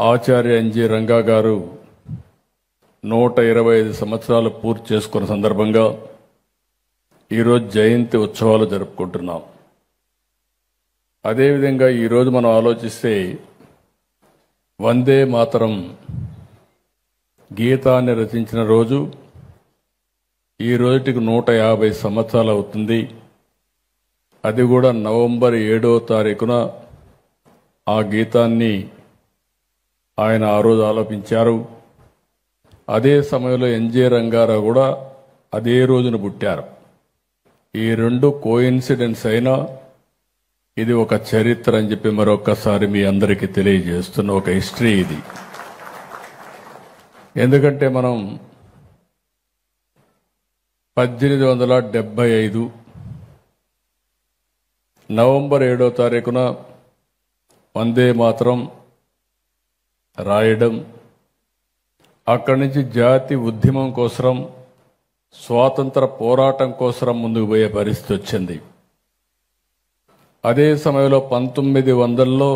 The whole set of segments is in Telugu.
ఆచార్య ఎన్జి రంగా గారు 125 సంవత్సరాలు పూర్తి చేసుకున్న సందర్భంగా ఈరోజు జయంతి ఉత్సవాలు జరుపుకుంటున్నాం. అదేవిధంగా ఈరోజు మనం ఆలోచిస్తే వందే మాతరం గీతాన్ని రచించిన రోజు ఈ రోజుకి 150 సంవత్సరాలు అవుతుంది. అది కూడా నవంబర్ 7వ తారీఖున ఆ గీతాన్ని ఆయన ఆ రోజు ఆలపించారు. అదే సమయంలో ఎన్జి రంగారావు కూడా అదే రోజున పుట్టారు. ఈ రెండు కోయిన్సిడెన్స్ అయినా ఇది ఒక చరిత్ర అని చెప్పి మరొక్కసారి మీ అందరికీ తెలియజేస్తున్న ఒక హిస్టరీ ఇది. ఎందుకంటే మనం 1875 నవంబర్ 7వ తారీఖున వందే మాతరం రాయడం, అక్కడి నుంచి జాతి ఉద్యమం కోసం, స్వాతంత్ర పోరాటం కోసం ముందుకు పోయే పరిస్థితి వచ్చింది. అదే సమయంలో 1900లో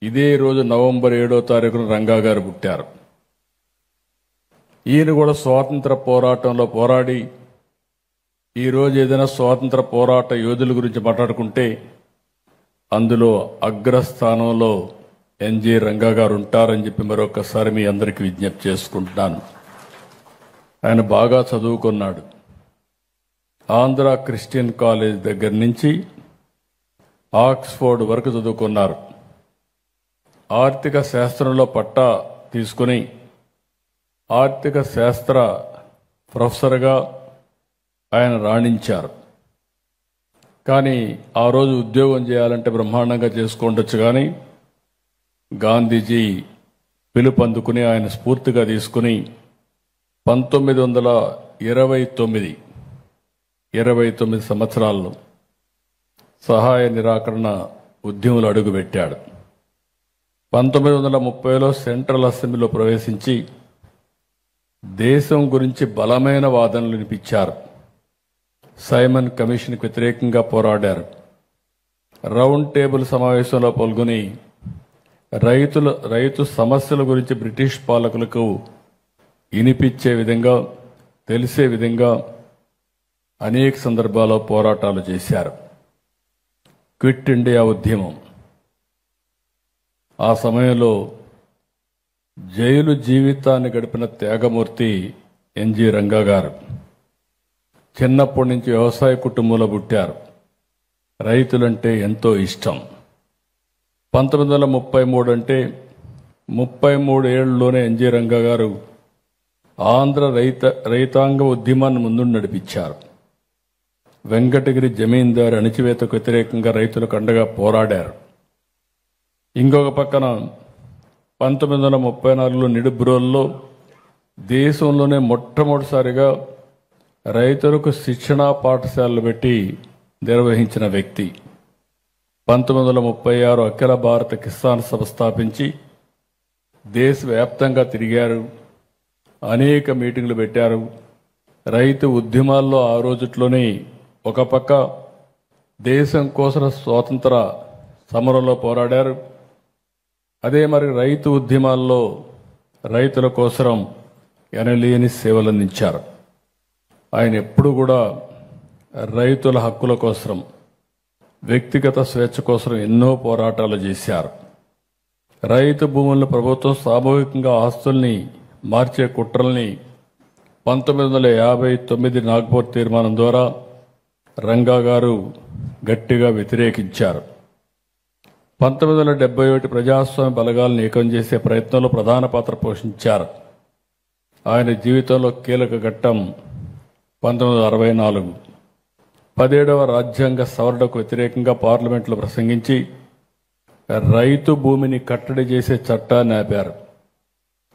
ఇదే రోజు నవంబర్ 7వ తారీఖున రంగా గారు పుట్టారు. ఈయన కూడా స్వాతంత్ర పోరాటంలో పోరాడి ఈరోజు ఏదైనా స్వాతంత్ర పోరాట యోధుల గురించి మాట్లాడుకుంటే అందులో అగ్రస్థానంలో ఎన్జి రంగా గారు ఉంటారని చెప్పి మరొకసారి మీ అందరికీ విజ్ఞప్తి చేసుకుంటున్నాను. ఆయన బాగా చదువుకున్నాడు. ఆంధ్ర క్రిస్టియన్ కాలేజ్ దగ్గర నుంచి ఆక్స్ఫోర్డ్ వరకు చదువుకున్నారు. ఆర్థిక శాస్త్రంలో పట్టా తీసుకుని ఆర్థిక శాస్త్ర ప్రొఫెసర్గా ఆయన రాణించారు. కానీ ఆ రోజు ఉద్యోగం చేయాలంటే బ్రహ్మాండంగా చేసుకోండొచ్చు, కానీ గాంధీజీ పిలుపు అందుకుని ఆయన స్ఫూర్తిగా తీసుకుని 1929 సంవత్సరాల్లో సహాయ నిరాకరణ ఉద్యమంలో అడుగుపెట్టాడు. 1930లో సెంట్రల్ అసెంబ్లీలో ప్రవేశించి దేశం గురించి బలమైన వాదనలు వినిపించారు. సైమన్ కమిషన్కు వ్యతిరేకంగా పోరాడారు. రౌండ్ టేబుల్ సమావేశంలో పాల్గొని రైతు సమస్యల గురించి బ్రిటిష్ పాలకులకు వినిపించే విధంగా, తెలిసే విధంగా అనేక సందర్భాల్లో పోరాటాలు చేశారు. క్విట్ ఇండియా ఉద్యమం, ఆ సమయంలో జైలు జీవితాన్ని గడిపిన త్యాగమూర్తి ఎన్జి రంగా గారు. చిన్నప్పటి నుంచి వ్యవసాయ కుటుంబంలో పుట్టారు. రైతులంటే ఎంతో ఇష్టం. 1933 అంటే 33 ఏళ్లలోనే ఎన్జి రంగా గారు ఆంధ్ర రైతాంగ ఉద్యమాన్ని ముందు నడిపించారు. వెంకటగిరి జమీందారు అణచివేతకు వ్యతిరేకంగా రైతులకు అండగా పోరాడారు. ఇంకొక పక్కన 1934లో నిడుబ్రోల్లో దేశంలోనే మొట్టమొదటిసారిగా రైతులకు శిక్షణా పాఠశాలలు పెట్టి నిర్వహించిన వ్యక్తి. 1936 అఖిల భారత కిసాన్ సభ స్థాపించి దేశవ్యాప్తంగా తిరిగారు. అనేక మీటింగ్లు పెట్టారు. రైతు ఉద్యమాల్లో ఆ రోజుట్లోనే ఒక పక్క దేశం కోసం స్వాతంత్ర సమరంలో పోరాడారు. అదే మరి రైతు ఉద్యమాల్లో రైతుల కోసం ఎనలేని సేవలందించారు. ఆయన ఎప్పుడు కూడా రైతుల హక్కుల కోసం, వ్యక్తిగత స్వేచ్ఛ కోసం ఎన్నో పోరాటాలు చేశారు. రైతు భూములను ప్రభుత్వం సామూహికంగా ఆస్తుల్ని మార్చే కుట్రల్ని 1959 నాగ్పూర్ తీర్మానం ద్వారా రంగా గారు గట్టిగా వ్యతిరేకించారు. 1971 ప్రజాస్వామ్య బలగాలను ఏకం చేసే ప్రయత్నంలో ప్రధాన పాత్ర పోషించారు. ఆయన జీవితంలో కీలక ఘట్టం 1964 17వ రాజ్యాంగ సవరణకు వ్యతిరేకంగా పార్లమెంట్లో ప్రసంగించి రైతు భూమిని కట్టడి చేసే చట్టాన్ని ఆపారు.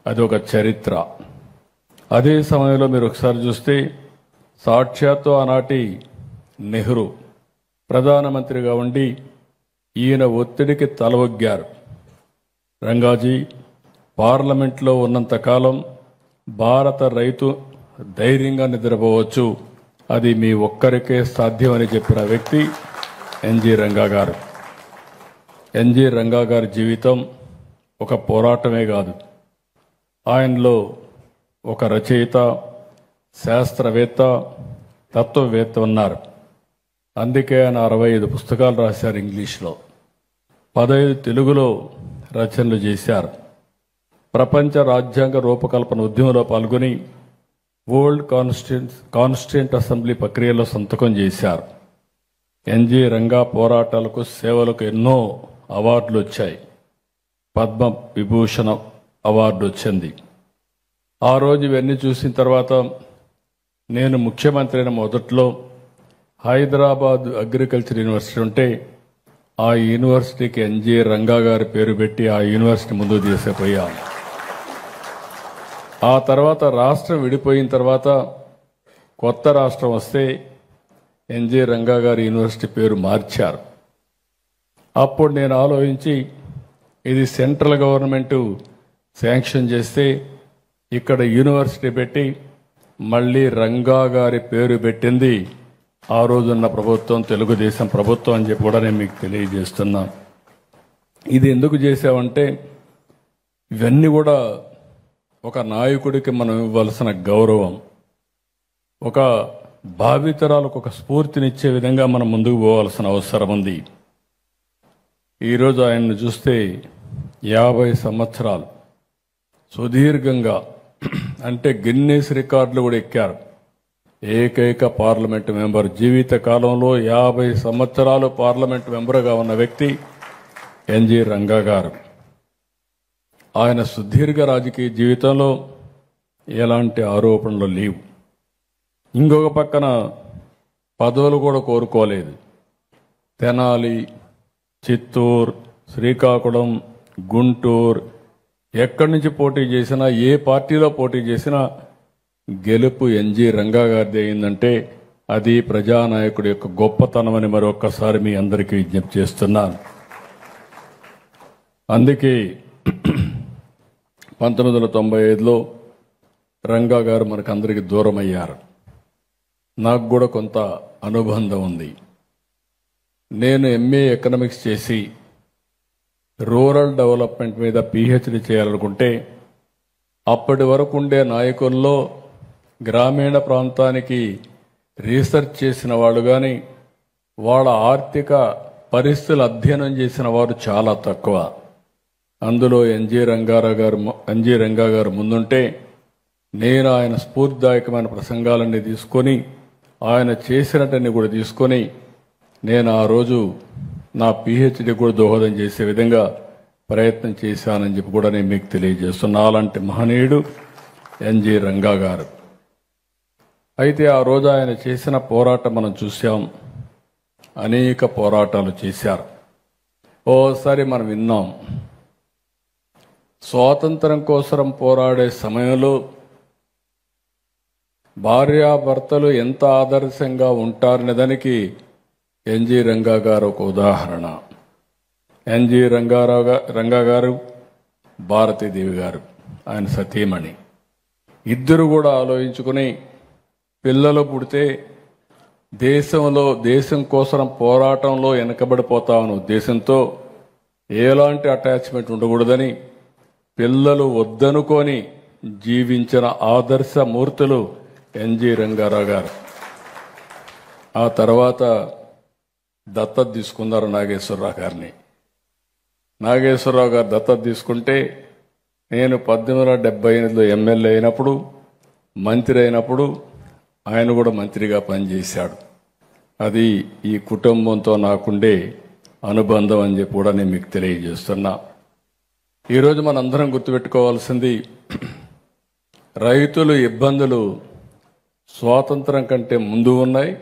అది ఒక చరిత్ర. అదే సమయంలో మీరు ఒకసారి చూస్తే సాక్షాత్తు ఆనాటి నెహ్రూ ప్రధానమంత్రిగా ఉండి ఈయన ఒత్తిడికి తలవొగ్గారు. రంగాజీ, పార్లమెంట్లో ఉన్నంతకాలం భారత రైతు ధైర్యంగా నిద్రపోవచ్చు, అది మీ ఒక్కరికే సాధ్యమని చెప్పిన వ్యక్తి ఎన్జి రంగా గారు. ఎన్జి రంగా గారి జీవితం ఒక పోరాటమే కాదు, ఆయనలో ఒక రచయిత, శాస్త్రవేత్త, తత్వవేత్త ఉన్నారు. అందుకే ఆయన 65 పుస్తకాలు రాశారు ఇంగ్లీష్లో, 15 తెలుగులో రచనలు చేశారు. ప్రపంచ రాజ్యాంగ రూపకల్పన ఉద్యమంలో పాల్గొని వరల్డ్ కాన్స్టిట్యూంట్ అసెంబ్లీ ప్రక్రియలో సంతకం చేశారు. ఎన్జి రంగా పోరాటాలకు, సేవలకు ఎన్నో అవార్డులు వచ్చాయి. పద్మ విభూషణ అవార్డు వచ్చింది. ఆ రోజు ఇవన్నీ చూసిన తర్వాత నేను ముఖ్యమంత్రి అయిన మొదట్లో హైదరాబాద్ అగ్రికల్చర్ యూనివర్సిటీ ఉంటే ఆ యూనివర్సిటీకి ఎన్జి రంగా గారి పేరు పెట్టి ఆ యూనివర్సిటీ ముందుకు తీసుకుపోయాం. ఆ తర్వాత రాష్ట్రం విడిపోయిన తర్వాత కొత్త రాష్ట్రం వస్తే ఎన్జి రంగా గారి యూనివర్సిటీ పేరు మార్చారు. అప్పుడు నేను ఆలోచించి ఇది సెంట్రల్ గవర్నమెంట్ శాంక్షన్ చేస్తే ఇక్కడ యూనివర్సిటీ పెట్టి మళ్ళీ రంగా గారి పేరు పెట్టింది ఆ రోజున్న ప్రభుత్వం, తెలుగుదేశం ప్రభుత్వం అని చెప్పి కూడా నేను మీకు తెలియజేస్తున్నా. ఇది ఎందుకు చేశామంటే ఇవన్నీ కూడా ఒక నాయకుడికి మనం ఇవ్వాల్సిన గౌరవం, ఒక భావితరాలకు ఒక స్ఫూర్తినిచ్చే విధంగా మనం ముందుకు పోవాల్సిన అవసరం ఉంది. ఈరోజు ఆయన్ని చూస్తే 50 సంవత్సరాలు సుదీర్ఘంగా, అంటే గిన్నెస్ రికార్డులు కూడా ఎక్కారు. ఏకైక పార్లమెంటు మెంబర్, జీవిత కాలంలో 50 సంవత్సరాలు పార్లమెంటు మెంబర్గా ఉన్న వ్యక్తి ఎన్జి రంగా గారు. ఆయన సుదీర్ఘ రాజకీయ జీవితంలో ఎలాంటి ఆరోపణలు లేవు. ఇంకొక పక్కన పదవులు కూడా కోరుకోలేదు. తెనాలి, చిత్తూరు, శ్రీకాకుళం, గుంటూరు ఎక్కడి నుంచి పోటీ చేసినా, ఏ పార్టీలో పోటీ చేసినా గెలుపు ఎన్జి రంగా గారిది అయిందంటే అది ప్రజానాయకుడి యొక్క గొప్పతనమని మరొక్కసారి మీ అందరికీ విజ్ఞప్తి చేస్తున్నాను. అందుకే 1995లో రంగా గారు మనకందరికీ దూరం అయ్యారు. నాకు కూడా కొంత అనుబంధం ఉంది. నేను ఎంఏ ఎకనామిక్స్ చేసి రూరల్ డెవలప్మెంట్ మీద పిహెచ్డి చేయాలనుకుంటే అప్పటి వరకు ఉండే నాయకుల్లో గ్రామీణ ప్రాంతానికి రీసెర్చ్ చేసిన వాళ్ళు కానీ వాళ్ళ ఆర్థిక పరిస్థితులు అధ్యయనం చేసిన వారు చాలా తక్కువ. అందులో ఎన్జి రంగా గారు ముందుంటే నేను ఆయన స్ఫూర్తిదాయకమైన ప్రసంగాలన్నీ తీసుకొని, ఆయన చేసినట్టన్నీ కూడా తీసుకొని నేను ఆ రోజు నా పిహెచ్డి కూడా దోహదం చేసే విధంగా ప్రయత్నం చేశానని చెప్పి కూడా నేను మీకు తెలియజేస్తున్నా. అలాంటి మహనీయుడు ఎన్జి రంగా గారు. అయితే ఆ రోజు ఆయన చేసిన పోరాటం మనం చూసాం. అనేక పోరాటాలు చేశారు. ఓసారి మనం విన్నాం, స్వాతంత్రం కోసం పోరాడే సమయంలో భార్యాభర్తలు ఎంత ఆదర్శంగా ఉంటారనే దానికి ఎన్జి రంగా గారు ఒక ఉదాహరణ. ఎన్జి రంగా గారు, భారతీదేవి గారు ఆయన సతీమణి, ఇద్దరు కూడా ఆలోచించుకుని పిల్లలు పుడితే దేశం కోసం పోరాటంలో వెనకబడిపోతామన్న ఉద్దేశంతో ఎలాంటి అటాచ్మెంట్ ఉండకూడదని పిల్లలు వద్దనుకొని జీవించిన ఆదర్శ మూర్తులు ఎన్జి రంగారావు గారు. ఆ తర్వాత దత్తత తీసుకున్నారు నాగేశ్వరరావు గారిని. నాగేశ్వరరావు గారు దత్తత తీసుకుంటే నేను 1878లో ఎమ్మెల్యే అయినప్పుడు, మంత్రి అయినప్పుడు ఆయన కూడా మంత్రిగా పనిచేశాడు. అది ఈ కుటుంబంతో నాకుండే అనుబంధం అని చెప్పి కూడా నేను మీకు తెలియజేస్తున్నా. ఈరోజు మనందరం గుర్తుపెట్టుకోవాల్సింది, రైతులు ఇబ్బందులు స్వాతంత్రం కంటే ముందు ఉన్నాయి,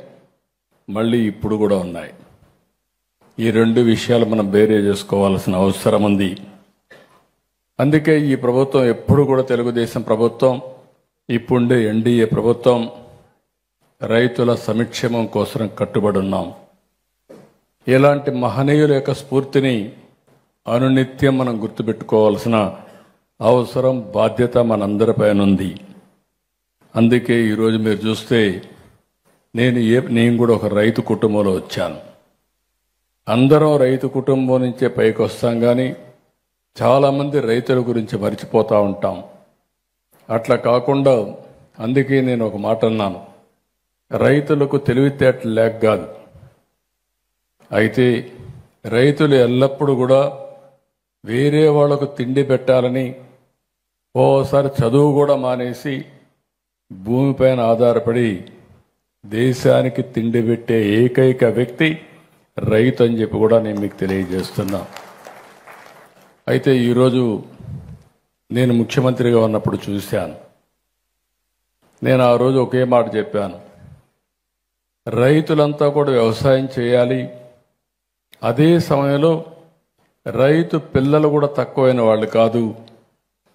మళ్ళీ ఇప్పుడు కూడా ఉన్నాయి. ఈ రెండు విషయాలు మనం బేరే చేసుకోవాల్సిన అవసరం ఉంది. అందుకే ఈ ప్రభుత్వం ఎప్పుడు కూడా తెలుగుదేశం ప్రభుత్వం, ఇప్పుండే ఎన్డీఏ ప్రభుత్వం రైతుల సంక్షేమం కోసం కట్టుబడి ఉన్నాం. ఇలాంటి మహనీయుల యొక్క స్ఫూర్తిని అనునిత్యం మనం గుర్తుపెట్టుకోవాల్సిన అవసరం, బాధ్యత మనందరిపైన ఉంది. అందుకే ఈరోజు మీరు చూస్తే నేను కూడా ఒక రైతు కుటుంబంలో వచ్చాను. అందరం రైతు కుటుంబం నుంచే పైకి వస్తాం, కానీ చాలామంది రైతుల గురించి మర్చిపోతూ ఉంటాం. అట్లా కాకుండా అందుకే నేను ఒక మాట అన్నాను, రైతులకు తెలివితేటలు లేక కాదు, అయితే రైతులు ఎల్లప్పుడూ కూడా వేరే వాళ్లకు తిండి పెట్టాలని ఓసారి చదువు కూడా మానేసి భూమిపైన ఆధారపడి దేశానికి తిండి పెట్టే ఏకైక వ్యక్తి రైతు అని చెప్పి కూడా నేను మీకు తెలియజేస్తున్నా. అయితే ఈరోజు నేను ముఖ్యమంత్రిగా ఉన్నప్పుడు చూశాను, నేను ఆ రోజు ఒకే మాట చెప్పాను, రైతులంతా కూడా వ్యవసాయం చేయాలి, అదే సమయంలో రైతు పిల్లలు కూడా తక్కువైన వాళ్ళు కాదు,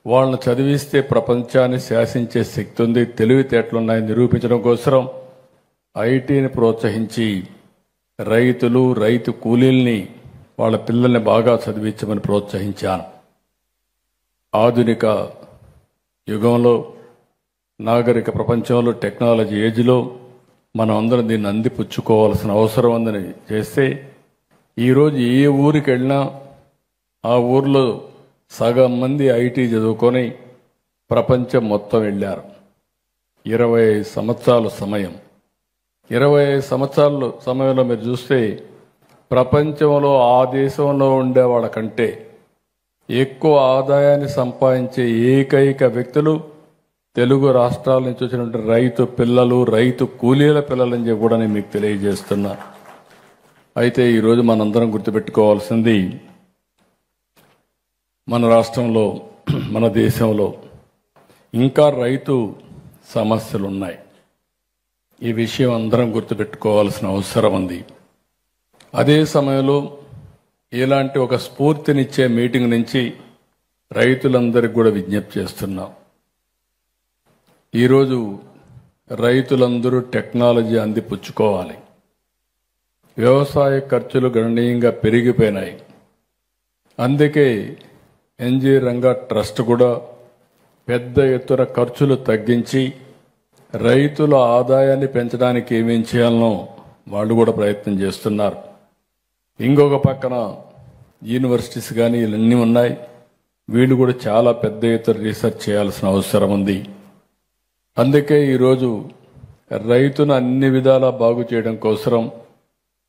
వాళ్ళని చదివిస్తే ప్రపంచాన్ని శాసించే శక్తి ఉంది, తెలివితేటలున్నాయని నిరూపించడం కోసం ఐటీని ప్రోత్సహించి రైతులు రైతు కూలీల్ని వాళ్ళ పిల్లల్ని బాగా చదివించమని ప్రోత్సహించాను. ఆధునిక యుగంలో నాగరిక ప్రపంచంలో టెక్నాలజీ ఏజ్లో మనం అందరం దీన్ని అందిపుచ్చుకోవాల్సిన అవసరం ఉందని చేస్తే ఈరోజు ఏ ఊరికి వెళ్ళినా ఆ ఊర్లో సగం మంది ఐటీ చదువుకొని ప్రపంచం మొత్తం వెళ్ళారు. 25 సంవత్సరాల సమయం, 25 సంవత్సరాల సమయంలో మీరు చూస్తే ప్రపంచంలో ఆ దేశంలో ఉండే వాళ్ళకంటే ఎక్కువ ఆదాయాన్ని సంపాదించే ఏకైక వ్యక్తులు తెలుగు రాష్ట్రాల నుంచి వచ్చినటువంటి రైతు పిల్లలు, రైతు కూలీల పిల్లలని చెప్పి కూడా నేను మీకు తెలియజేస్తున్నా. అయితే ఈరోజు మనందరం గుర్తుపెట్టుకోవాల్సింది, మన రాష్ట్రంలో మన దేశంలో ఇంకా రైతు సమస్యలు ఉన్నాయి. ఈ విషయం అందరం గుర్తుపెట్టుకోవాల్సిన అవసరం ఉంది. అదే సమయంలో ఇలాంటి ఒక స్ఫూర్తినిచ్చే మీటింగ్ నుంచి రైతులందరికీ కూడా విజ్ఞప్తి చేస్తున్నాం. ఈరోజు రైతులందరూ టెక్నాలజీ అందిపుచ్చుకోవాలి. వ్యవసాయ ఖర్చులు గణనీయంగా పెరిగిపోయినాయి. అందుకే ఎన్జీ రంగా ట్రస్ట్ కూడా పెద్ద ఎత్తున ఖర్చులు తగ్గించి రైతుల ఆదాయాన్ని పెంచడానికి ఏమేం చేయాలనో వాళ్ళు కూడా ప్రయత్నం చేస్తున్నారు. ఇంకొక పక్కన యూనివర్సిటీస్ కానీ ఇవన్నీ ఉన్నాయి, వీళ్ళు కూడా చాలా పెద్ద ఎత్తున రీసెర్చ్ చేయాల్సిన అవసరం ఉంది. అందుకే ఈరోజు రైతును అన్ని విధాలా బాగు చేయడం కోసం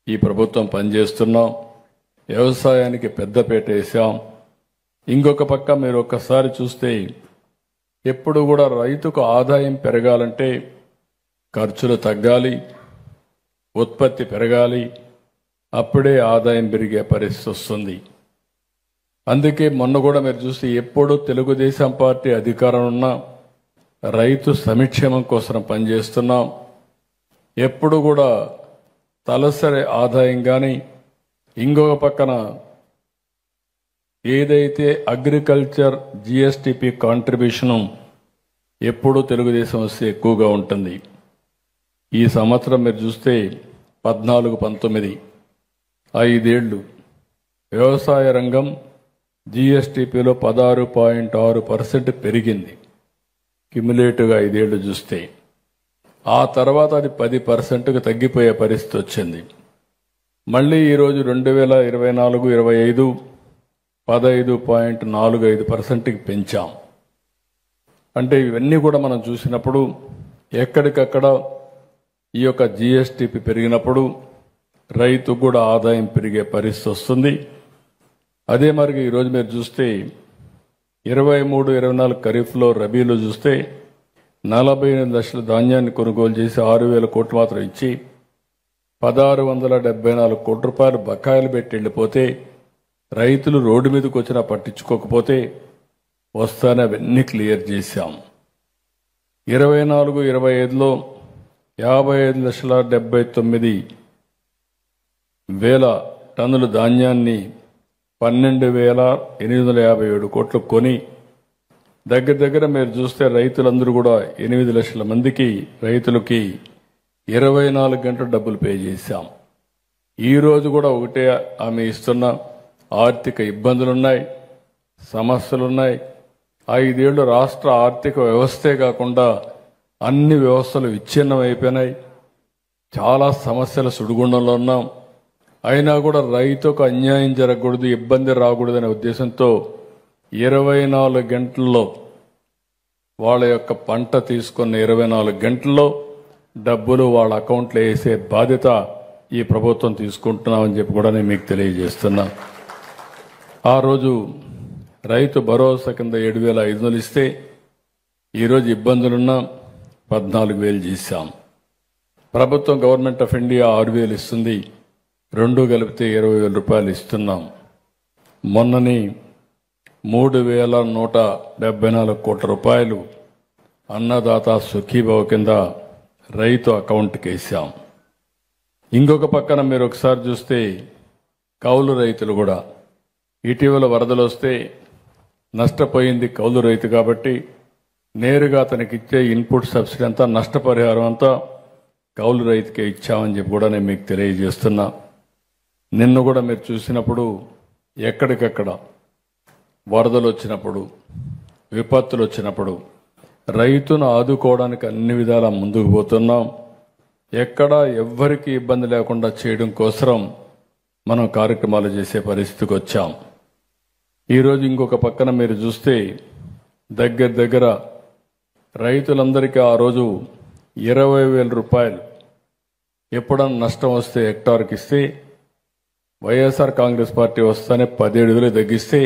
ఈ ప్రభుత్వం పనిచేస్తున్నాం. వ్యవసాయానికి పెద్దపీట వేసాం. ఇంకొక పక్క మీరు ఒక్కసారి చూస్తే ఎప్పుడు కూడా రైతుకు ఆదాయం పెరగాలంటే ఖర్చులు తగ్గాలి, ఉత్పత్తి పెరగాలి, అప్పుడే ఆదాయం పెరిగే పరిస్థితి వస్తుంది. అందుకే మొన్న కూడా మీరు చూస్తే ఎప్పుడు తెలుగుదేశం పార్టీ అధికారం ఉన్నా రైతు సంక్షేమం కోసం పనిచేస్తున్నాం. ఎప్పుడు కూడా తలసరి ఆదాయం కానీ ఇంకొక పక్కన ఏదైతే అగ్రికల్చర్ జిఎస్టిపి కాంట్రిబ్యూషను ఎప్పుడూ తెలుగుదేశం వస్తే ఎక్కువగా ఉంటుంది. ఈ సంవత్సరం మీరు చూస్తే 14-19 5 ఏళ్లు వ్యవసాయ రంగం జిఎస్టిపిలో 16.6% పెరిగింది క్యుములేటివ్గా 5 ఏళ్లు చూస్తే. ఆ తర్వాత అది 10%కు తగ్గిపోయే పరిస్థితి వచ్చింది. మళ్ళీ ఈరోజు 2024-25 15.45%కి పెంచాం. అంటే ఇవన్నీ కూడా మనం చూసినప్పుడు ఎక్కడికక్కడ ఈ యొక్క జిఎస్టిపి పెరిగినప్పుడు రైతు కూడా ఆదాయం పెరిగే పరిస్థితి వస్తుంది. అదే మరి ఈరోజు మీరు చూస్తే 23-24 ఖరీఫ్లో రబీలో చూస్తే 48 లక్షల ధాన్యాన్ని కొనుగోలు చేసి 6,000 కోట్లు మాత్రం ఇచ్చి 1,674 కోట్ల రూపాయలు బకాయిలు పెట్టి వెళ్ళిపోతే రైతులు రోడ్డు మీదకి వచ్చినా పట్టించుకోకపోతే వస్తానే అవన్నీ క్లియర్ చేశాం. 24-25లో 55,79,000 టన్నుల ధాన్యాన్ని 12,857 కోట్లు కొని దగ్గర మీరు చూస్తే రైతులందరూ కూడా 8 లక్షల మందికి రైతులకి 24 గంటలు డబ్బులు పే చేశాం. ఈ రోజు కూడా ఒకటే ఆమె ఇస్తున్న ఆర్థిక ఇబ్బందులున్నాయి, సమస్యలున్నాయి. 5 ఏళ్లు రాష్ట్ర ఆర్థిక వ్యవస్థే కాకుండా అన్ని వ్యవస్థలు విచ్ఛిన్నం అయిపోయినాయి. చాలా సమస్యల సుడిగుండంలో ఉన్నాం. అయినా కూడా రైతుకు అన్యాయం జరగకూడదు, ఇబ్బంది రాకూడదనే ఉద్దేశంతో 24 గంటల్లో వాళ్ళ యొక్క పంట తీసుకున్న 24 గంటల్లో డబ్బులు వాళ్ళ అకౌంట్లో వేసే బాధ్యత ఈ ప్రభుత్వం తీసుకుంటున్నామని చెప్పి కూడా నేను మీకు తెలియజేస్తున్నా. ఆ రోజు రైతు భరోసా కింద 7,500 ఇస్తే ఈరోజు ఇబ్బందులున్నా 14,000 చేశాం. ప్రభుత్వం గవర్నమెంట్ ఆఫ్ ఇండియా 6,000 ఇస్తుంది, రెండు కలిపితే 20,000 రూపాయలు ఇస్తున్నాం. మొన్నని 3,174 కోట్ల రూపాయలు అన్నదాత సుఖీభవ కింద రైతు అకౌంట్కి వేసాం. ఇంకొక పక్కన మీరు ఒకసారి చూస్తే కౌలు రైతులు కూడా ఇటీవల వరదలు వస్తే నష్టపోయింది కౌలు రైతు కాబట్టి నేరుగా అతనికి ఇచ్చే ఇన్పుట్ సబ్సిడీ అంతా నష్టపరిహారం అంతా కౌలు రైతుకే ఇచ్చామని చెప్పి కూడా నేను మీకు తెలియజేస్తున్నా. నిన్ను కూడా మీరు చూసినప్పుడు ఎక్కడికక్కడ వరదలు వచ్చినప్పుడు విపత్తులు వచ్చినప్పుడు రైతును ఆదుకోవడానికి అన్ని విధాలా ముందుకు పోతున్నాం. ఎక్కడా ఎవ్వరికి ఇబ్బంది లేకుండా చేయడం కోసం మనం కార్యక్రమాలు చేసే పరిస్థితికి వచ్చాం. ఈరోజు ఇంకొక పక్కన మీరు చూస్తే దగ్గర రైతులందరికీ ఆ రోజు 20,000 రూపాయలు ఎప్పుడన్నా నష్టం వస్తే హెక్టార్కి ఇస్తే వైఎస్ఆర్ కాంగ్రెస్ పార్టీ వస్తానే 17,000 తగ్గిస్తే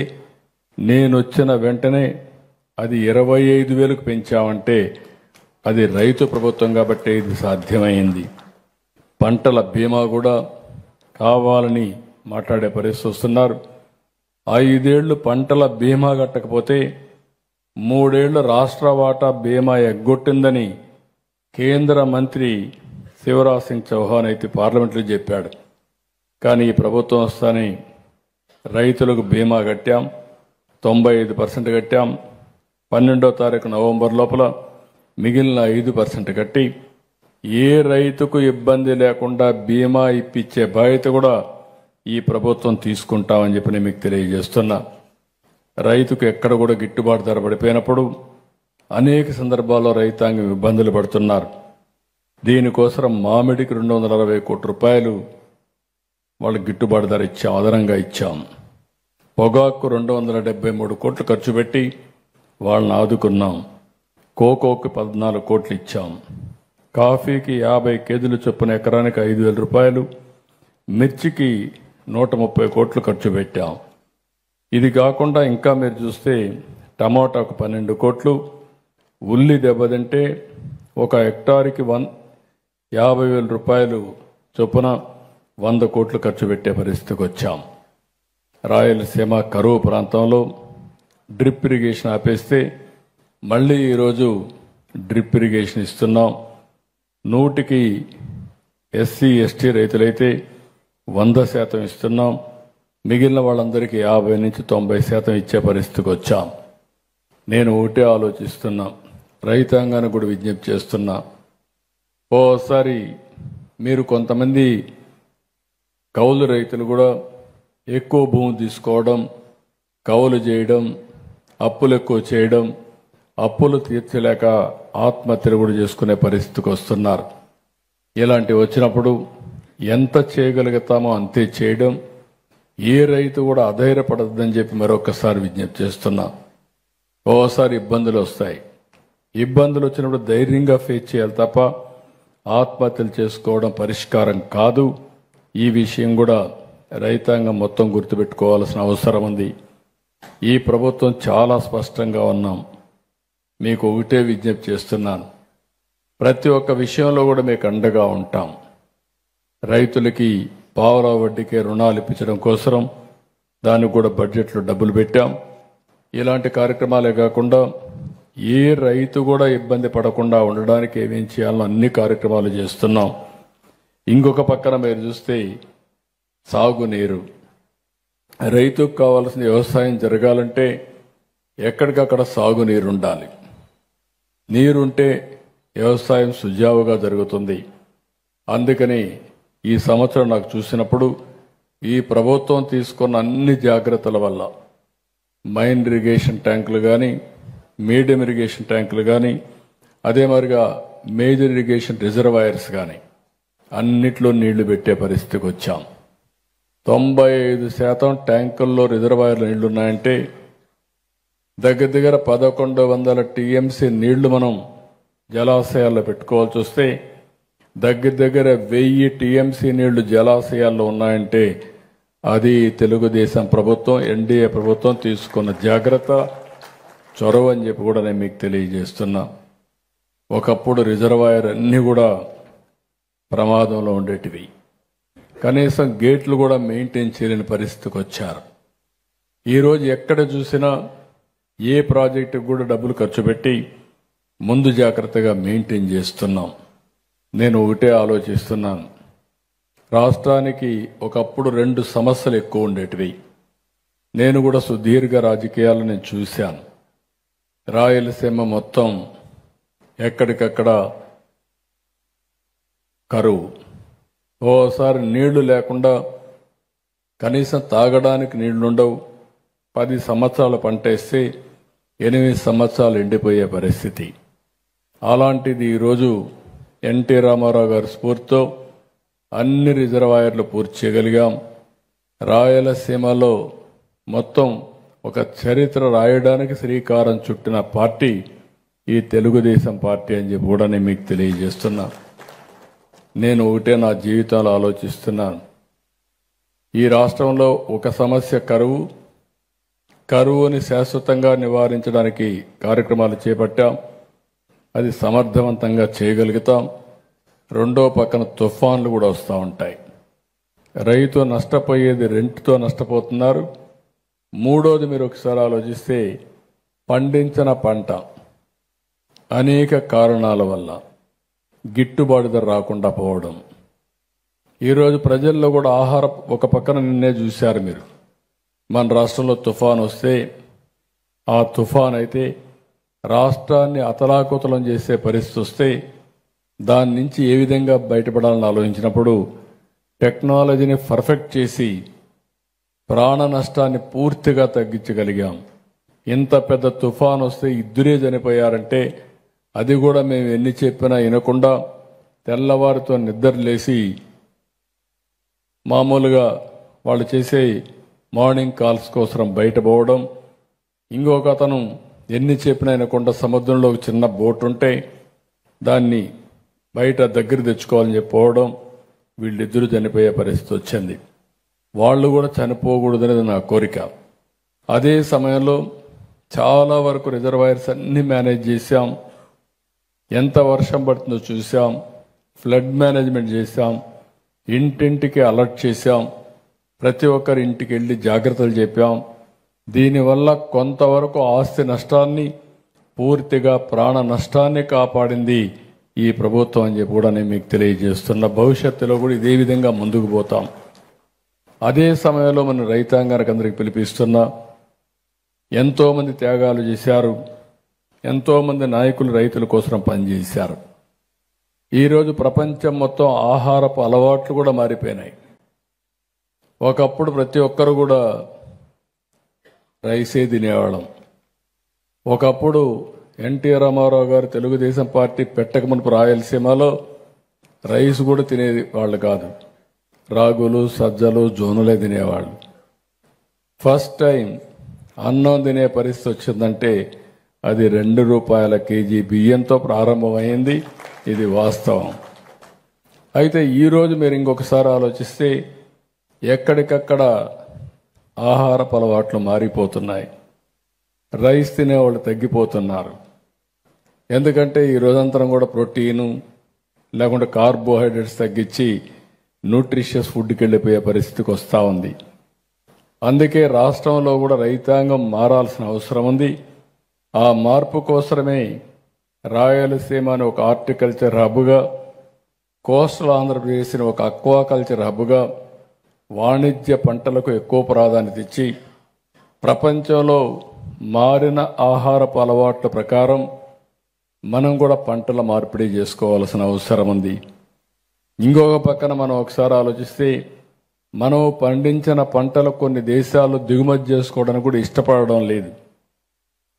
నేను వచ్చిన వెంటనే అది 25,000కు పెంచామంటే అది రైతు ప్రభుత్వం కాబట్టి ఇది సాధ్యమైంది. పంటల బీమా కూడా కావాలని మాట్లాడే పరిస్థితి వస్తున్నారు. 5 ఏళ్లు పంటల బీమా కట్టకపోతే 3 ఏళ్లు రాష్ట్ర వాటా బీమా ఎగ్గొట్టిందని కేంద్ర మంత్రి శివరాజ్ సింగ్ చౌహాన్ అయితే పార్లమెంట్లో చెప్పాడు. కానీ ఈ ప్రభుత్వం వస్తానే రైతులకు బీమా కట్టాం, 95% కట్టాం. 12వ తారీఖు నవంబర్ లోపల మిగిలిన 5% కట్టి ఏ రైతుకు ఇబ్బంది లేకుండా బీమా ఇప్పించే బాధ్యత కూడా ఈ ప్రభుత్వం తీసుకుంటామని చెప్పి నేను మీకు తెలియజేస్తున్నా. రైతుకు ఎక్కడ కూడా గిట్టుబాటు ధర పడిపోయినప్పుడు అనేక సందర్భాల్లో రైతాంగం ఇబ్బందులు పడుతున్నారు. దీనికోసం మామిడికి 260 కోట్ల రూపాయలు వాళ్ళకి గిట్టుబాటు ధర ఇచ్చాం, అదనంగా ఇచ్చాం. పొగాకు 273 కోట్లు ఖర్చు పెట్టి వాళ్ళని ఆదుకున్నాం. కోకోకి 14 కోట్లు ఇచ్చాం. కాఫీకి 50 కేజీలు చొప్పున ఎకరానికి 5,000 రూపాయలు, మిర్చికి 130 కోట్లు ఖర్చు పెట్టాం. ఇది కాకుండా ఇంకా మీరు చూస్తే టమాటాకు 12 కోట్లు, ఉల్లి దెబ్బతింటే ఒక హెక్టార్కి 50,000 రూపాయలు చొప్పున 100 కోట్లు ఖర్చు పెట్టే పరిస్థితికి వచ్చాం. రాయలసీమ కరువు ప్రాంతంలో డ్రిప్ ఇరిగేషన్ ఆపేస్తే మళ్ళీ ఈరోజు డ్రిప్ ఇరిగేషన్ ఇస్తున్నాం. 100కి ఎస్సీ ఎస్టీ రైతులైతే 100% ఇస్తున్నాం. మిగిలిన వాళ్ళందరికీ 50 నుంచి 90% ఇచ్చే పరిస్థితికి వచ్చాం. నేను ఒకటే ఆలోచిస్తున్నా, రైతాంగానికి కూడా విజ్ఞప్తి చేస్తున్నా. ఓసారి మీరు కొంతమంది కౌలు రైతులు కూడా ఎక్కువ భూమి తీసుకోవడం, కౌలు చేయడం, అప్పులు ఎక్కువ చేయడం, అప్పులు తీర్చలేక ఆత్మహత్యలు కూడా చేసుకునే పరిస్థితికి వస్తున్నారు. ఇలాంటివి వచ్చినప్పుడు ఎంత చేయగలుగుతామో అంతే చేయడం, ఏ రైతు కూడా అధైర్యపడద్దని చెప్పి మరొకసారి విజ్ఞప్తి చేస్తున్నా. ఓసారి ఇబ్బందులు వస్తాయి, ఇబ్బందులు వచ్చినప్పుడు ధైర్యంగా ఫేస్ చేయాలి తప్ప ఆత్మహత్యలు చేసుకోవడం పరిష్కారం కాదు. ఈ విషయం కూడా రైతాంగం మొత్తం గుర్తుపెట్టుకోవాల్సిన అవసరం ఉంది. ఈ ప్రభుత్వం చాలా స్పష్టంగా ఉన్నాం. మీకు ఒకటే విజ్ఞప్తి చేస్తున్నాను, ప్రతి ఒక్క విషయంలో కూడా మీకు అండగా ఉంటాం. రైతులకి పావలా వడ్డీకే రుణాలు ఇప్పించడం కోసం దానికి కూడా బడ్జెట్లో డబ్బులు పెట్టాం. ఇలాంటి కార్యక్రమాలే కాకుండా ఏ రైతు కూడా ఇబ్బంది పడకుండా ఉండడానికి ఏమేం చేయాలో అన్ని కార్యక్రమాలు చేస్తున్నాం. ఇంకొక పక్కన మీరు చూస్తే సాగునీరు, రైతుకు కావాల్సిన వ్యవసాయం జరగాలంటే ఎక్కడికక్కడ సాగునీరు ఉండాలి. నీరుంటే వ్యవసాయం సుజావుగా జరుగుతుంది. అందుకని ఈ సంవత్సరం నాకు చూసినప్పుడు ఈ ప్రభుత్వం తీసుకున్న అన్ని జాగ్రత్తల వల్ల మైన్ ఇరిగేషన్ ట్యాంకులు కానీ, మీడియం ఇరిగేషన్ ట్యాంకులు కానీ, అదే మరిగా మేజర్ ఇరిగేషన్ రిజర్వాయర్స్ కానీ అన్నిట్లో నీళ్లు పెట్టే పరిస్థితికి వచ్చాం. 95% ట్యాంకుల్లో రిజర్వాయర్లు నీళ్లున్నాయంటే దగ్గర దగ్గర 1100 టీఎంసీ నీళ్లు మనం జలాశయాల్లో పెట్టుకోవాల్సి వస్తే దగ్గర దగ్గర 1000 టీఎంసీ నీళ్లు జలాశయాల్లో ఉన్నాయంటే అది తెలుగుదేశం ప్రభుత్వం ఎన్డీఏ ప్రభుత్వం తీసుకున్న జాగ్రత్త చొరవ అని చెప్పి కూడా నేను మీకు తెలియజేస్తున్నా. ఒకప్పుడు రిజర్వాయర్ అన్నీ కూడా ప్రమాదంలో ఉండేటివి. కనీసం గేట్లు కూడా మెయింటైన్ చేయలేని పరిస్థితికి వచ్చారు. ఈరోజు ఎక్కడ చూసినా ఏ ప్రాజెక్టుకు కూడా డబ్బులు ఖర్చు పెట్టి ముందు జాగ్రత్తగా మెయింటైన్ చేస్తున్నాం. నేను ఒకటే ఆలోచిస్తున్నాను, రాష్ట్రానికి ఒకప్పుడు 2 సమస్యలు ఎక్కువ ఉండేటివి. నేను కూడా సుదీర్ఘ రాజకీయాలు నేను చూశాను. రాయలసీమ మొత్తం ఎక్కడికక్కడ కరువు, ఓసారి నీళ్లు లేకుండా కనీసం తాగడానికి నీళ్లుండవు. 10 సంవత్సరాలు పంట వేస్తే 8 సంవత్సరాలు ఎండిపోయే పరిస్థితి. అలాంటిది ఈరోజు ఎన్టీ రామారావు గారి స్ఫూర్తితో అన్ని రిజర్వాయర్లు పూర్తి చేయగలిగాం. రాయలసీమలో మొత్తం ఒక చరిత్ర రాయడానికి శ్రీకారం చుట్టిన పార్టీ ఈ తెలుగుదేశం పార్టీ అని చెప్పి కూడా నేను మీకు తెలియజేస్తున్నా. నేను ఒకటే నా జీవితంలో ఆలోచిస్తున్నాను, ఈ రాష్ట్రంలో ఒక సమస్య కరువుని శాశ్వతంగా నివారించడానికి కార్యక్రమాలు చేపట్టాం. అది సమర్థవంతంగా చేయగలుగుతాం. రెండో పక్కన తుఫాన్లు కూడా వస్తూ ఉంటాయి. రైతు నష్టపోయేది రెంట్తో నష్టపోతున్నారు. మూడోది మీరు ఒకసారి ఆలోచిస్తే పండించిన పంట అనేక కారణాల వల్ల గిట్టుబాటు ధర రాకుండా పోవడం. ఈరోజు ప్రజల్లో కూడా ఒక పక్కన నిన్నే చూశారు మీరు, మన రాష్ట్రంలో తుఫాన్ వస్తే ఆ తుఫాన్ అయితే రాష్ట్రాన్ని అతలాకుతలం చేసే పరిస్థితి వస్తే దాని నుంచి ఏ విధంగా బయటపడాలని ఆలోచించినప్పుడు టెక్నాలజీని పర్ఫెక్ట్ చేసి ప్రాణ నష్టాన్ని పూర్తిగా తగ్గించగలిగాం. ఇంత పెద్ద తుఫాన్ వస్తే 2 చనిపోయారంటే అది కూడా మేము ఎన్ని చెప్పినా వినకుండా తెల్లవారితో నిద్రలేసి మామూలుగా వాళ్ళు చేసే మార్నింగ్ కాల్స్ కోసం బయట పోవడం. ఇంకొక అతను ఎన్ని చెప్పినా వినకుండా సముద్రంలో ఒక చిన్న బోట్ ఉంటే దాన్ని బయట దగ్గర తెచ్చుకోవాలని చెప్పి పోవడం. వీళ్ళిద్దరూ చనిపోయే పరిస్థితి వచ్చింది. వాళ్ళు కూడా చనిపోకూడదనేది నా కోరిక. అదే సమయంలో చాలా వరకు రిజర్వాయర్స్ అన్ని మేనేజ్ చేశాం. ఎంత వర్షం పడుతుందో చూసాం, ఫ్లడ్ మేనేజ్మెంట్ చేశాం, ఇంటింటికి అలర్ట్ చేశాం, ప్రతి ఒక్కరి ఇంటికి వెళ్ళి జాగ్రత్తలు చెప్పాం. దీనివల్ల కొంతవరకు ఆస్తి నష్టాన్ని పూర్తిగా ప్రాణ నష్టాన్ని కాపాడింది ఈ ప్రభుత్వం అని చెప్పి కూడా నేను మీకు తెలియజేస్తున్న. భవిష్యత్తులో కూడా ఇదే విధంగా ముందుకు పోతాం. అదే సమయంలో మన రైతాంగానికి అందరికి పిలిపిస్తున్నా, ఎంతోమంది త్యాగాలు చేశారు, ఎంతోమంది నాయకులు రైతుల కోసం పనిచేశారు. ఈరోజు ప్రపంచం మొత్తం ఆహారపు అలవాట్లు కూడా మారిపోయినాయి. ఒకప్పుడు ప్రతి ఒక్కరు కూడా రైసే తినేవాళ్ళం. ఒకప్పుడు ఎన్టీ రామారావు గారు తెలుగుదేశం పార్టీ పెట్టక మునుపు రాయలసీమలో రైస్ కూడా తినేది వాళ్ళు కాదు, రాగులు సజ్జలు జోనులే తినేవాళ్ళు. ఫస్ట్ టైం అన్నం తినే పరిస్థితి వచ్చిందంటే అది ₹2 కేజీ బియ్యంతో ప్రారంభమైంది. ఇది వాస్తవం. అయితే ఈరోజు మీరు ఇంకొకసారి ఆలోచిస్తే ఎక్కడికక్కడ ఆహారపు అలవాట్లు మారిపోతున్నాయి. రైస్ తినేవాళ్ళు తగ్గిపోతున్నారు. ఎందుకంటే ఈ రోజంతరం కూడా ప్రోటీను లేకుంటే కార్బోహైడ్రేట్స్ తగ్గించి న్యూట్రిషియస్ ఫుడ్కి వెళ్ళిపోయే పరిస్థితికి వస్తూ ఉంది. అందుకే రాష్ట్రంలో కూడా రైతాంగం మారాల్సిన అవసరం ఉంది. ఆ మార్పు కోసమే రాయలసీమని ఒక హార్టికల్చర్ హబ్గా, కోస్టల్ ఆంధ్రప్రదేశ్ని ఒక అక్వాకల్చర్ హబ్గా, వాణిజ్య పంటలకు ఎక్కువ ప్రాధాన్యత ఇచ్చి ప్రపంచంలో మారిన ఆహారపు అలవాట్ల ప్రకారం మనం కూడా పంటల మార్పిడి చేసుకోవాల్సిన అవసరం ఉంది. ఇంకొక పక్కన మనం ఒకసారి ఆలోచిస్తే మనం పండించిన పంటలు కొన్ని దేశాలు దిగుమతి చేసుకోవడానికి కూడా ఇష్టపడడం లేదు.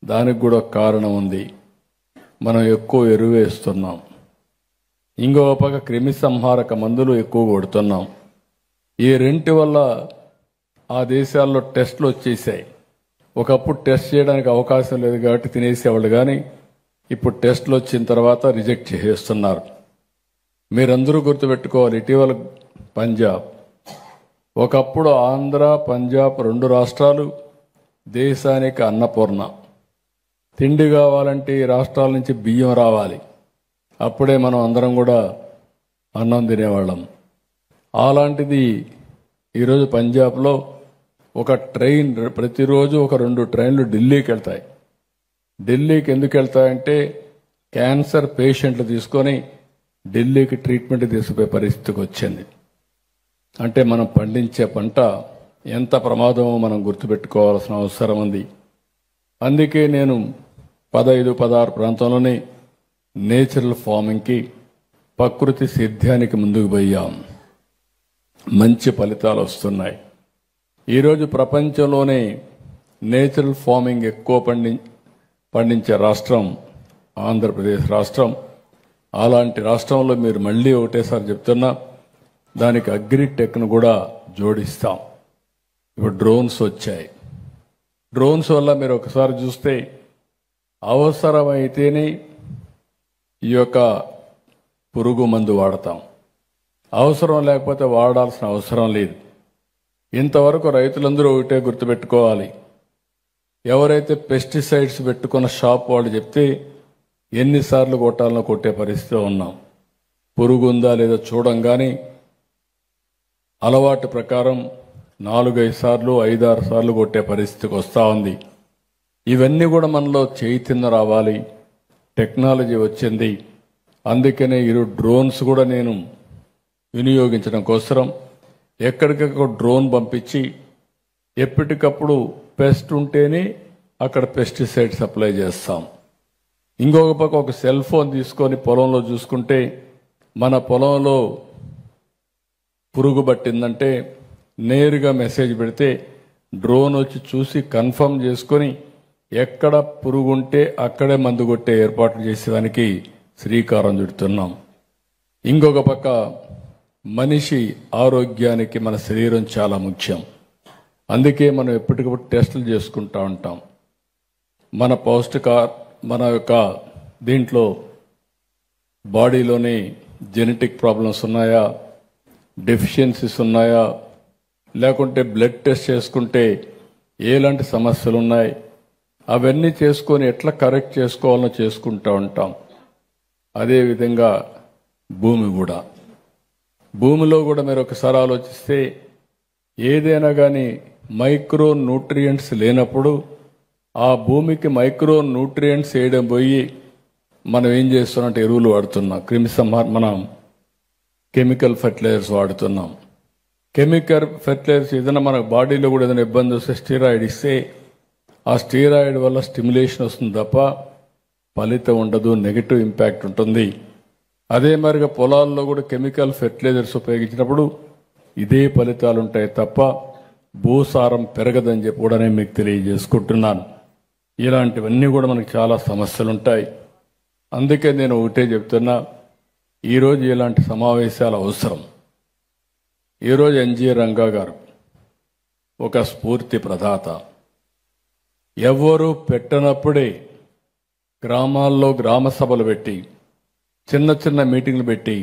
దానికి కూడా కారణం ఉంది, మనం ఎక్కువ ఎరువు వేస్తున్నాం. ఇంకొక పక్క క్రిమి సంహారక మందులు ఎక్కువ కొడుతున్నాం. ఈ రెంటి వల్ల ఆ దేశాల్లో టెస్టులు వచ్చేసాయి. ఒకప్పుడు టెస్ట్ చేయడానికి అవకాశం లేదు కాబట్టి తినేసేవాళ్ళు, కానీ ఇప్పుడు టెస్టులు వచ్చిన తర్వాత రిజెక్ట్ చేసేస్తున్నారు. మీరందరూ గుర్తుపెట్టుకోవాలి, ఇటీవల పంజాబ్, ఒకప్పుడు ఆంధ్ర పంజాబ్ 2 రాష్ట్రాలు దేశానికి అన్నపూర్ణ. తిండి కావాలంటే ఈ రాష్ట్రాల నుంచి బియ్యం రావాలి, అప్పుడే మనం అందరం కూడా అన్నం తినేవాళ్ళం. అలాంటిది ఈరోజు పంజాబ్లో ఒక ట్రైన్ ప్రతిరోజు ఒక 2 ట్రైన్లు ఢిల్లీకి వెళ్తాయి. ఢిల్లీకి ఎందుకు వెళ్తాయంటే క్యాన్సర్ పేషెంట్లు తీసుకొని ఢిల్లీకి ట్రీట్మెంట్ తీసుకుపోయే పరిస్థితికి వచ్చింది. అంటే మనం పండించే పంట ఎంత ప్రమాదమో మనం గుర్తుపెట్టుకోవాల్సిన అవసరం ఉంది. అందుకే నేను 15-16 ప్రాంతంలోనే నేచురల్ ఫార్మింగ్కి, ప్రకృతి సేద్యానికి ముందుకు పోయాం. మంచి ఫలితాలు వస్తున్నాయి. ఈరోజు ప్రపంచంలోనే నేచురల్ ఫార్మింగ్ ఎక్కువ పండించే రాష్ట్రం ఆంధ్రప్రదేశ్ రాష్ట్రం. అలాంటి రాష్ట్రంలో మీరు మళ్ళీ ఒకటేసారి చెప్తున్నా, దానికి అగ్రిటెక్ను కూడా జోడిస్తాం. ఇప్పుడు డ్రోన్స్ వచ్చాయి. డ్రోన్స్ వల్ల మీరు ఒకసారి చూస్తే అవసరమైతేనే ఈ యొక్క పురుగు మందు వాడతాం, అవసరం లేకపోతే వాడాల్సిన అవసరం లేదు. ఇంతవరకు రైతులందరూ ఒకటే గుర్తుపెట్టుకోవాలి, ఎవరైతే పెస్టిసైడ్స్ పెట్టుకున్న షాప్ వాళ్ళు చెప్తే ఎన్నిసార్లు కొట్టాలనో కొట్టే పరిస్థితిలో ఉన్నాం. పురుగు ఉందా లేదో చూడంగానే అలవాటు ప్రకారం 4-5 సార్లు 5-6 సార్లు కొట్టే పరిస్థితికి వస్తూ ఉంది. ఇవన్నీ కూడా మనలో చైతన్యం రావాలి. టెక్నాలజీ వచ్చింది. అందుకనే ఈరోజు డ్రోన్స్ కూడా నేను వినియోగించడం కోసం ఎక్కడికక్కడ డ్రోన్ పంపించి ఎప్పటికప్పుడు పెస్ట్ ఉంటేనే అక్కడ పెస్టిసైడ్స్ అప్లై చేస్తాం. ఇంకొక పక్క ఒక సెల్ ఫోన్ తీసుకొని పొలంలో చూసుకుంటే మన పొలంలో పురుగు పట్టిందంటే నేరుగా మెసేజ్ పెడితే డ్రోన్ వచ్చి చూసి కన్ఫర్మ్ చేసుకొని ఎక్కడ పురుగు ఉంటే అక్కడే మందు కొట్టే ఏర్పాట్లు చేసేదానికి శ్రీకారం చుడుతున్నాం. ఇంకొక పక్క మనిషి ఆరోగ్యానికి మన శరీరం చాలా ముఖ్యం. అందుకే మనం ఎప్పటికప్పుడు టెస్టులు చేసుకుంటూ ఉంటాం. మన యొక్క దీంట్లో బాడీలోని జెనెటిక్ ప్రాబ్లమ్స్ ఉన్నాయా, డెఫిషియన్సీస్ ఉన్నాయా, లేకుంటే బ్లడ్ టెస్ట్ చేసుకుంటే ఎలాంటి సమస్యలు ఉన్నాయి, అవన్నీ చేసుకొని ఎట్లా కరెక్ట్ చేసుకోవాలో చేసుకుంటూ ఉంటాం. అదేవిధంగా భూమిలో కూడా మీరు ఒకసారి ఆలోచిస్తే ఏదైనా కానీ మైక్రో న్యూట్రియంట్స్ లేనప్పుడు ఆ భూమికి మైక్రో న్యూట్రియంట్స్ వేయడం పోయి మనం ఏం చేస్తున్నట్టు ఎరువులు వాడుతున్నాం, మనం కెమికల్ ఫెర్టిలైజర్స్ వాడుతున్నాం. కెమికల్ ఫెర్టిలైజర్స్ ఏదైనా మన బాడీలో కూడా ఏదైనా ఇబ్బంది వస్తే స్టీరాయిడ్ ఇస్తే ఆ స్టీరాయిడ్ వల్ల స్టిమ్యులేషన్ వస్తుంది తప్ప ఫలితం ఉండదు, నెగిటివ్ ఇంపాక్ట్ ఉంటుంది. అదే మరిగా పొలాల్లో కూడా కెమికల్ ఫెర్టిలైజర్స్ ఉపయోగించినప్పుడు ఇదే ఫలితాలు ఉంటాయి తప్ప భూసారం పెరగదని చెప్పి కూడా నేను మీకు తెలియజేసుకుంటున్నాను. ఇలాంటివన్నీ కూడా మనకు చాలా సమస్యలు ఉంటాయి. అందుకే నేను ఒకటే చెప్తున్నా, ఈరోజు ఇలాంటి సమావేశాలు అవసరం. ఈరోజు ఎన్జి రంగా గారు ఒక స్ఫూర్తి ప్రదాత. ఎవ్వరూ పెట్టనప్పుడే గ్రామాల్లో గ్రామ సభలు పెట్టి చిన్న చిన్న మీటింగ్లు పెట్టి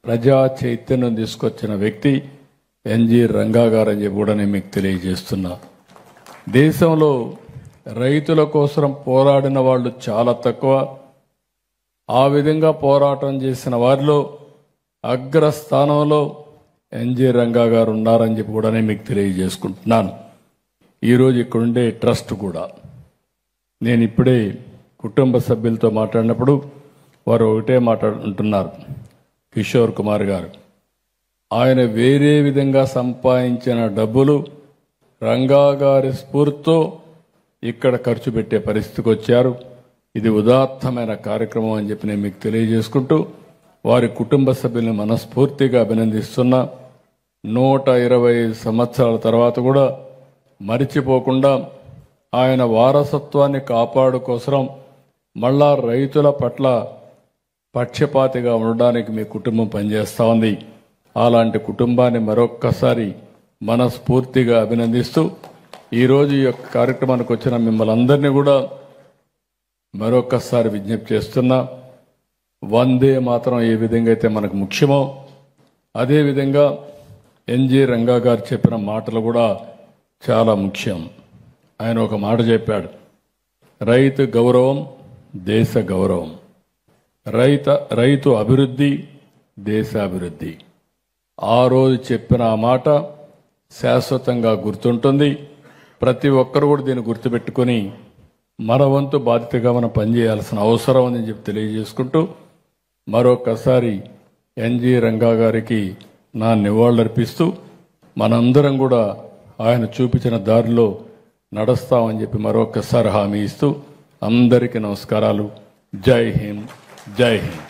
ప్రజా చైతన్యం తీసుకొచ్చిన వ్యక్తి ఎన్జి రంగా గారు అని చెప్పి కూడా నేను మీకు తెలియజేస్తున్నా. దేశంలో రైతుల కోసం పోరాడిన వాళ్ళు చాలా తక్కువ. ఆ విధంగా పోరాటం చేసిన వారిలో అగ్రస్థానంలో ఎన్జి రంగా గారు ఉన్నారని చెప్పి కూడా నేను మీకు తెలియజేసుకుంటున్నాను. ఈరోజు ఇక్కడుండే ట్రస్ట్ కూడా నేను ఇప్పుడే కుటుంబ సభ్యులతో మాట్లాడినప్పుడు వారు ఒకటే మాట్లాడుతున్నారు. కిషోర్ కుమార్ గారు ఆయన వేరే విధంగా సంపాదించిన డబ్బులు రంగా గారి స్ఫూర్తితో ఇక్కడ ఖర్చు పెట్టే పరిస్థితికి వచ్చారు. ఇది ఉదాత్తమైన కార్యక్రమం అని చెప్పి నేను మీకు తెలియజేసుకుంటూ వారి కుటుంబ సభ్యుల్ని మనస్ఫూర్తిగా అభినందిస్తున్నా. 125 సంవత్సరాల తర్వాత కూడా మరిచిపోకుండా ఆయన వారసత్వాన్ని కాపాడుకోసం మళ్ళా రైతుల పట్ల పక్షపాతిగా ఉండడానికి మీ కుటుంబం పనిచేస్తూ ఉంది. అలాంటి కుటుంబాన్ని మరొక్కసారి మనస్ఫూర్తిగా అభినందిస్తూ ఈరోజు ఈ యొక్క కార్యక్రమానికి వచ్చిన మిమ్మల్ని అందరినీ కూడా మరొకసారి విజ్ఞప్తి చేస్తున్నా, వందే మాత్రం ఏ విధంగా అయితే మనకు ముఖ్యమో అదేవిధంగా ఎన్జి రంగా గారు చెప్పిన మాటలు కూడా చాలా ముఖ్యం. ఆయన ఒక మాట చెప్పాడు, రైతు గౌరవం దేశ గౌరవం, రైతు అభివృద్ధి దేశాభివృద్ధి. ఆ రోజు చెప్పిన ఆ మాట శాశ్వతంగా గుర్తుంటుంది. ప్రతి ఒక్కరు కూడా దీన్ని గుర్తుపెట్టుకొని మన వంతు బాధ్యతగా మనం పనిచేయాల్సిన అవసరం ఉందని చెప్పి తెలియజేసుకుంటూ మరొకసారి ఎన్జి రంగా గారికి నా నివాళులర్పిస్తూ మనందరం కూడా ఆయన చూపించిన దారిలో నడుస్తామని చెప్పి మరొకసారి హామీ ఇస్తూ అందరికీ నమస్కారాలు. జై హింద్, జై హింద్.